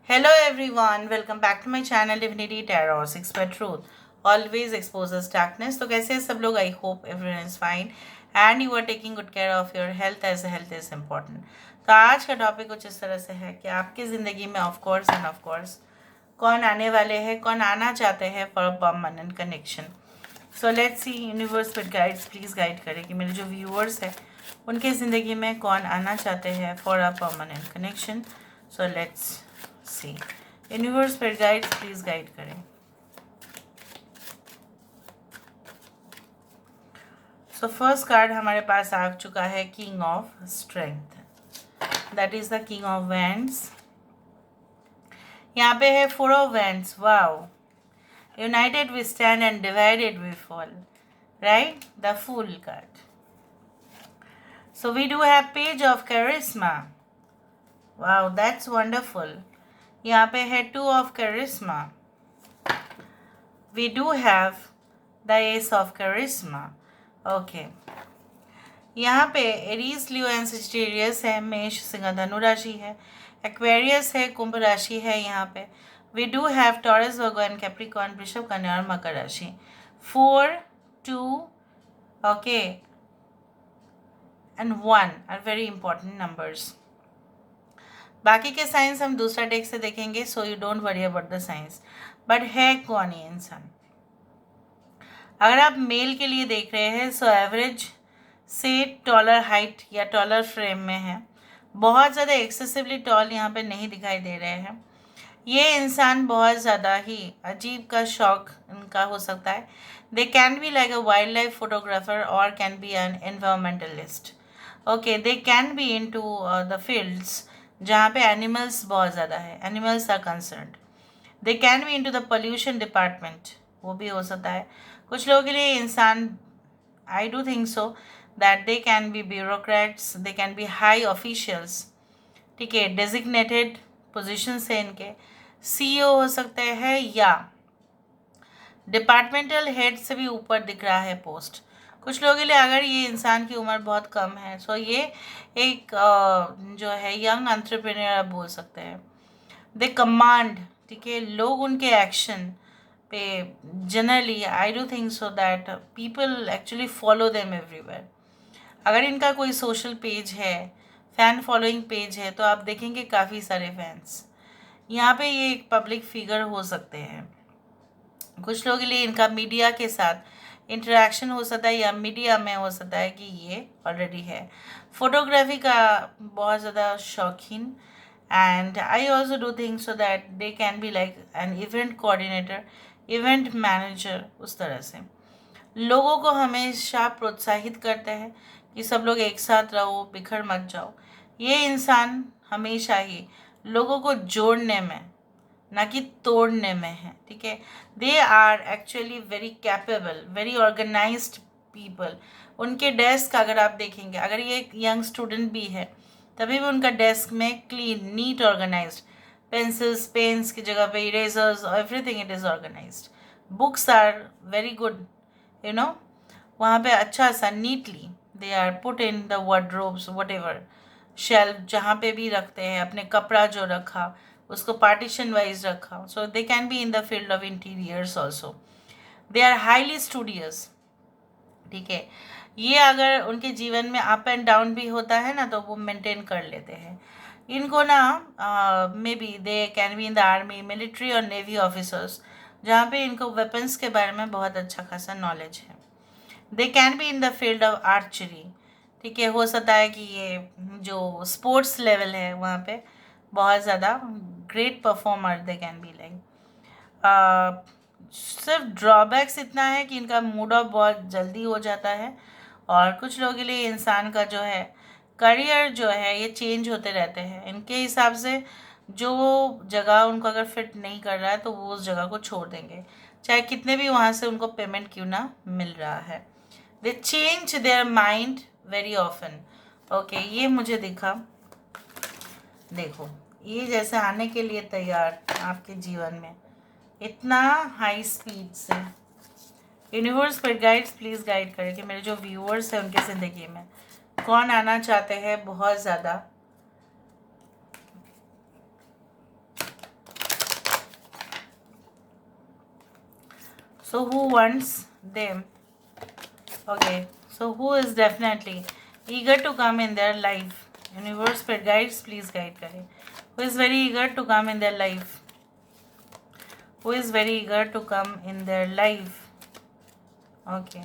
Hello everyone, welcome back to my channel Divinity Tarot 6 by Truth. Always exposes darkness. तो कैसे हैं सब लोग? I hope everyone is fine and you are taking good care of your health as health is important. तो आज का topic कुछ इस तरह से है कि आपकी ज़िंदगी में of course end of course कौन आने वाले हैं, कौन आना चाहते हैं for a permanent connection. So let's see universe with guides please guide करें कि मेरे जो व्यूअर्स हैं उनके ज़िंदगी में कौन आना चाहते हैं for a permanent connection. So let's see universe with guides please guide करें. सो फर्स्ट कार्ड हमारे पास आ चुका है king of strength. That is the king of wands. यहाँ पे है 4 of wands. Wow. United we stand and divided we fall. Right? The Fool card. So we do have Page of Charisma. Wow, that's wonderful. यहाँ पे है 2 of Charisma. We do have the Ace of Charisma. Okay. यहाँ पे Aries, Leo and Sagittarius है. मेष, सिंह, धनु राशि है. एक्वेरियस है, कुंभ राशि है. यहाँ पे we do have Taurus, Virgo and Capricorn, वृषभ, कन्या और मकर राशि. 4, 2, okay, and 1 are very important numbers. बाकी के साइंस हम दूसरा डेक से देखेंगे, so you don't worry about the science. But है कौन ये इंसान? अगर आप मेल के लिए देख रहे हैं सो एवरेज से टॉलर हाइट या टॉलर फ्रेम में है. बहुत ज़्यादा एक्सेसिवली टॉल यहाँ पे नहीं दिखाई दे रहे हैं. ये इंसान बहुत ज़्यादा ही अजीब का शौक इनका हो सकता है. They can be like a wild life photographer और can be an environmentalist. Okay, they can be into the fields जहाँ पे एनिमल्स बहुत ज़्यादा है, animals are concerned. They can be into the pollution department, वो भी हो सकता है. कुछ लोगों के लिए इंसान, आई do think so that they can B bureaucrats, they can B high officials. ठीक है, डेजिग्नेटेड पोजिशन से इनके सीईओ हो सकते हैं या डिपार्टमेंटल हेड से भी ऊपर दिख रहा है पोस्ट. कुछ लोगों के लिए अगर ये इंसान की उम्र बहुत कम है सो ये एक जो है यंग एंटरप्रेन्योर आप बोल सकते हैं. दे कमांड, ठीक है, लोग उनके एक्शन पे generally I do think so that people actually follow them everywhere. अगर इनका कोई सोशल पेज है, फ़ैन फॉलोइंग पेज है, तो आप देखेंगे काफ़ी सारे फैंस. यहाँ पे ये एक पब्लिक फिगर हो सकते हैं. कुछ लोगों के लिए इनका मीडिया के साथ इंटरेक्शन हो सकता है या मीडिया में हो सकता है कि ये ऑलरेडी है. फोटोग्राफी का बहुत ज़्यादा शौकीन. And I also do think so that they can be like an event coordinator, event manager. उस तरह से लोगों को हमेशा प्रोत्साहित करते हैं कि सब लोग एक साथ रहो, बिखर मत जाओ. ये इंसान हमेशा ही लोगों को जोड़ने में ना कि तोड़ने में है. ठीक है, they are actually very capable, very organised people. उनके डेस्क अगर आप देखेंगे, अगर ये एक यंग स्टूडेंट भी है तभी भी उनका डेस्क में clean, neat, organised. Pencils, pens की जगह पे erasers, everything it is organised. Books are very good, you know. वहाँ पे अच्छा सा neatly they are put in the wardrobes, whatever shelf जहाँ पे भी रखते हैं. अपने कपड़ा जो रखा उसको पार्टीशन वाइज रखा. So they can be in the field of interiors also. They are highly studious. ठीक है, ये अगर उनके जीवन में अप एंड डाउन भी होता है ना तो वो मेंटेन कर लेते हैं. इनको ना may be they can be in the army, military और नेवी ऑफिसर्स जहाँ पे इनको वेपन्स के बारे में बहुत अच्छा खासा नॉलेज है. They can be in the field of archery. ठीक है, हो सकता है कि ये जो स्पोर्ट्स लेवल है वहाँ पे बहुत ज़्यादा great performer they can be like. सिर्फ ड्रॉबैक्स इतना है कि इनका मूड ऑफ बहुत जल्दी हो जाता है. और कुछ लोगों के लिए इंसान का जो है करियर जो है ये चेंज होते रहते हैं. इनके हिसाब से जो जगह उनको अगर फिट नहीं कर रहा है तो वो उस जगह को छोड़ देंगे, चाहे कितने भी वहाँ से उनको पेमेंट क्यों ना मिल रहा है. दे change their mind very often. Okay, ये मुझे दिखा. देखो, ये जैसे आने के लिए तैयार आपके जीवन में इतना हाई स्पीड से. यूनिवर्स पर गाइड्स प्लीज़ गाइड करें कि मेरे जो व्यूअर्स हैं उनके ज़िंदगी में कौन आना चाहते हैं बहुत ज़्यादा So who wants them? Okay, so who is definitely eager to come in their life? Universe पर guides please guide करें. Who is very eager to come in their life? Who is very eager to come in their life? Okay.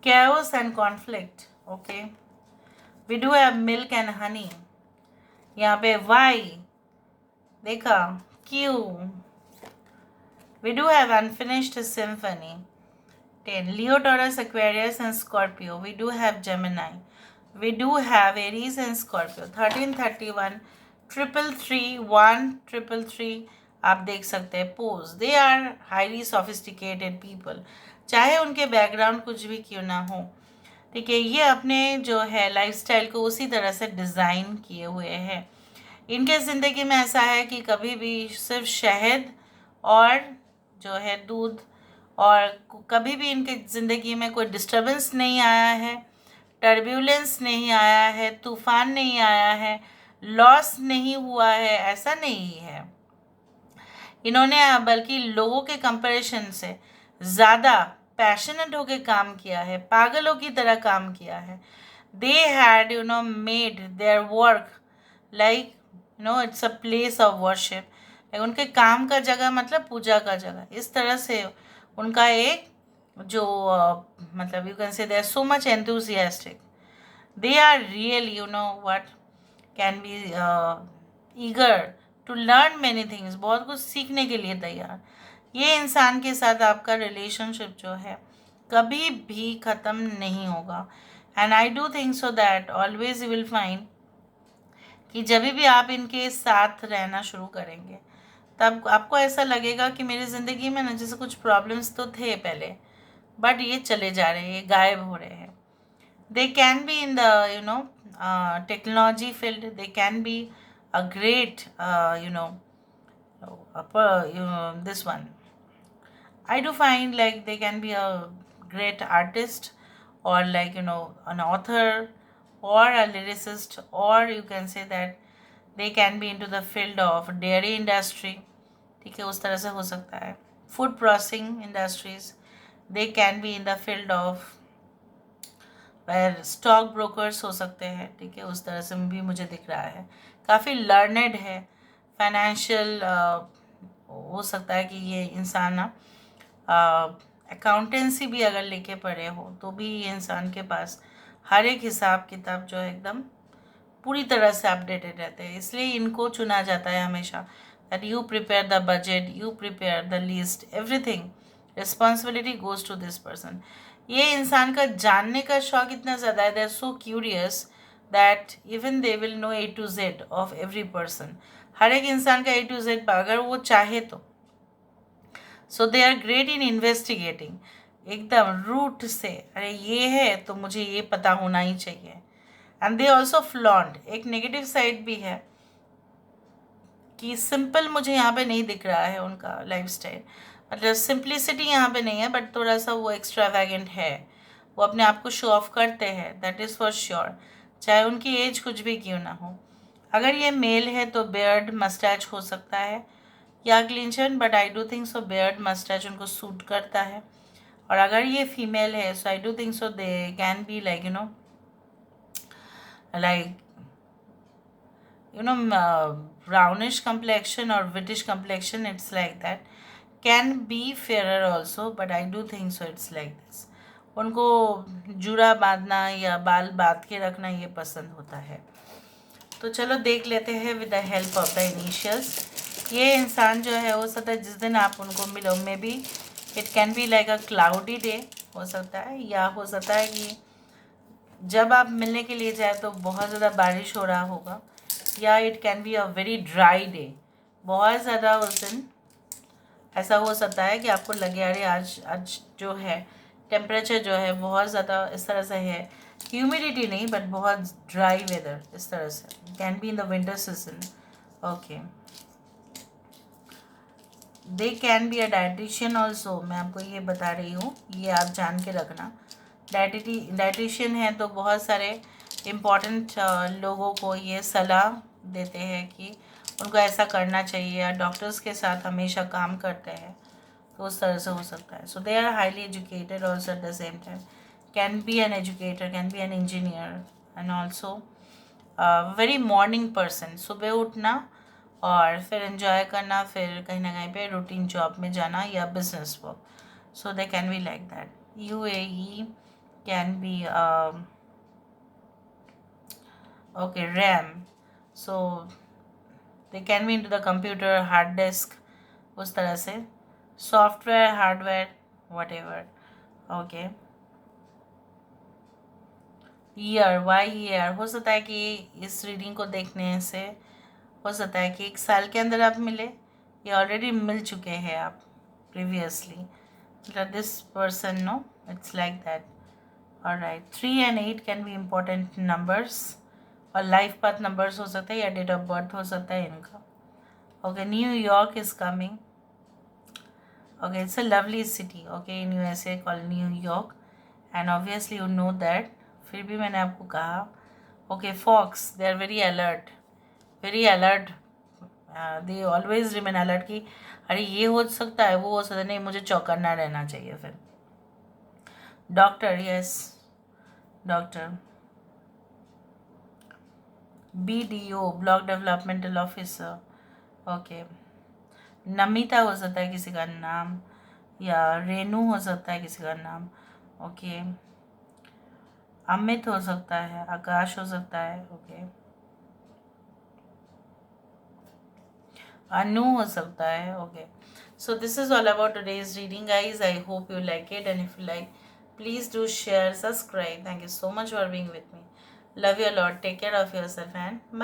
Chaos and conflict. Okay. We do have milk and honey. यहाँ पे Y देखा Q. We do have unfinished symphony. 10. Leo, Taurus, Aquarius and Scorpio. We do have Gemini. We do have Aries and Scorpio. 13, 31, 333, 1, 333. आप देख सकते हैं pose. They are highly sophisticated people. चाहे उनके background कुछ भी क्यों ना हो, ठीक है, ये अपने जो है लाइफस्टाइल को उसी तरह से डिज़ाइन किए हुए हैं. इनके ज़िंदगी में ऐसा है कि कभी भी सिर्फ शहद और जो है दूध, और कभी भी इनके ज़िंदगी में कोई डिस्टर्बेंस नहीं आया है, टर्ब्यूलेंस नहीं आया है, तूफान नहीं आया है, लॉस नहीं हुआ है, ऐसा नहीं है. इन्होंने बल्कि लोगों के कंपैरिजन से ज़्यादा पैशनेट होकर काम किया है, पागलों की तरह काम किया है. They had made their work like it's a place of worship. उनके काम का जगह मतलब पूजा का जगह. इस तरह से उनका एक जो मतलब you can say they are so much enthusiastic. They are really what can be eager to learn many things. बहुत कुछ सीखने के लिए तैयार. ये इंसान के साथ आपका रिलेशनशिप जो है कभी भी ख़त्म नहीं होगा. And I do think so that always you will find कि जब भी आप इनके साथ रहना शुरू करेंगे तब आपको ऐसा लगेगा कि मेरी ज़िंदगी में ना जैसे कुछ प्रॉब्लम्स तो थे पहले, बट ये चले जा रहे हैं, ये गायब हो रहे हैं. दे can be in the technology field. They can B a great this one. I do find like they can be a great artist, or like an author, or a lyricist, or you can say that they can be into the field of dairy industry. ठीक है, उस तरह से हो सकता है. Food processing industries. They can be in the field of stock brokers हो सकते हैं. ठीक है, उस तरह से भी मुझे दिख रहा है. काफ़ी लर्नेड है. फाइनेंशियल हो सकता है कि ये इंसान ना अकाउंटेंसी भी अगर लेके पढ़े हो तो भी ये इंसान के पास हर एक हिसाब किताब जो है एकदम पूरी तरह से अपडेटेड रहते हैं. इसलिए इनको चुना जाता है हमेशा that you prepare the budget, you prepare the list, everything responsibility goes to this person. ये इंसान का जानने का शौक इतना ज़्यादा है. They are so curious that even they will know A to Z of every person. हर एक इंसान का A to Z अगर वो चाहे तो. So they are great in investigating. एकदम रूट से अरे ये है तो मुझे ये पता होना ही चाहिए. And they also flaunt. एक नेगेटिव साइड भी है कि सिंपल मुझे यहाँ पे नहीं दिख रहा है उनका लाइफस्टाइल. मतलब सिंप्लिसिटी यहाँ पे नहीं है, बट थोड़ा सा वो एक्स्ट्रावेगेंट है. वो अपने आप को शो ऑफ करते हैं, दैट इज़ फॉर श्योर, चाहे उनकी एज कुछ भी क्यों ना हो. अगर ये मेल है तो बियर्ड मस्टैच हो सकता है या क्लिंचन, but I do think so beard mustache उनको सूट करता है. और अगर ये फीमेल है so I do think so they can be like brownish complexion or British complexion. It's like that. Can be fairer also, but I do think so it's like this. उनको जूड़ा बांधना या बाल बांध के रखना ये पसंद होता है. तो चलो देख लेते हैं with the help of the initials. ये इंसान जो है हो सकता है जिस दिन आप उनको मिलो, may be it can be like a cloudy day हो सकता है, या हो सकता है कि जब आप मिलने के लिए जाए तो बहुत ज़्यादा बारिश हो रहा होगा, या it can be a very dry day. बहुत ज़्यादा उस दिन ऐसा हो सकता है कि आपको लगे अरे आज जो है टेम्परेचर जो है बहुत ज़्यादा इस तरह से है, ह्यूमिडिटी नहीं बट बहुत ड्राई वेदर इस तरह से. Can be in the winter season. Okay, they can be a dietitian also. मैं आपको ये बता रही हूँ, ये आप जान के रखना. डाइटिशियन है तो बहुत सारे इम्पॉर्टेंट लोगों को ये सलाह देते हैं कि उनको ऐसा करना चाहिए, या डॉक्टर्स के साथ हमेशा काम करते हैं. तो उस तरह से हो सकता है. So they are highly educated also at the same time. Can be an educator, can be an engineer, and also very morning person. सुबह उठना और फिर एंजॉय करना, फिर कहीं ना कहीं पे रूटीन जॉब में जाना या business work. So they can be like that. UAE can be okay, RAM. So they can be into the computer, hard disk, उस तरह से software, hardware, whatever. Okay. YER हो सकता है कि इस रीडिंग को देखने से हो सकता है कि 1 साल के अंदर आप मिले या ऑलरेडी मिल चुके हैं आप previously. This person, no, it's like that. Alright. 3 and 8 can be important numbers और लाइफ पाथ नंबर्स हो सकते हैं या डेट ऑफ बर्थ हो सकता है इनका. Okay. New York is coming. Okay. It's a lovely city, okay, in USA called New York, and obviously you know that. फिर भी मैंने आपको कहा. Okay. Folks, they are very alert, very alert. They always remain alert कि अरे ये हो सकता है, वो हो सकता है, नहीं मुझे चौकन्ना रहना चाहिए. फिर doctor, yes, doctor. BDO, block developmental officer. Okay. Namita हो सकता है किसी का नाम, या रेनू हो सकता है किसी का नाम. ओके. अमित हो सकता है, आकाश हो सकता है. ओके. अनु हो सकता है. Okay. So this is all about today's reading, guys. I hope you like it, and if you like, please do share, subscribe. Thank you so much for being with me. Love you a lot. Take care of yourself, and bye.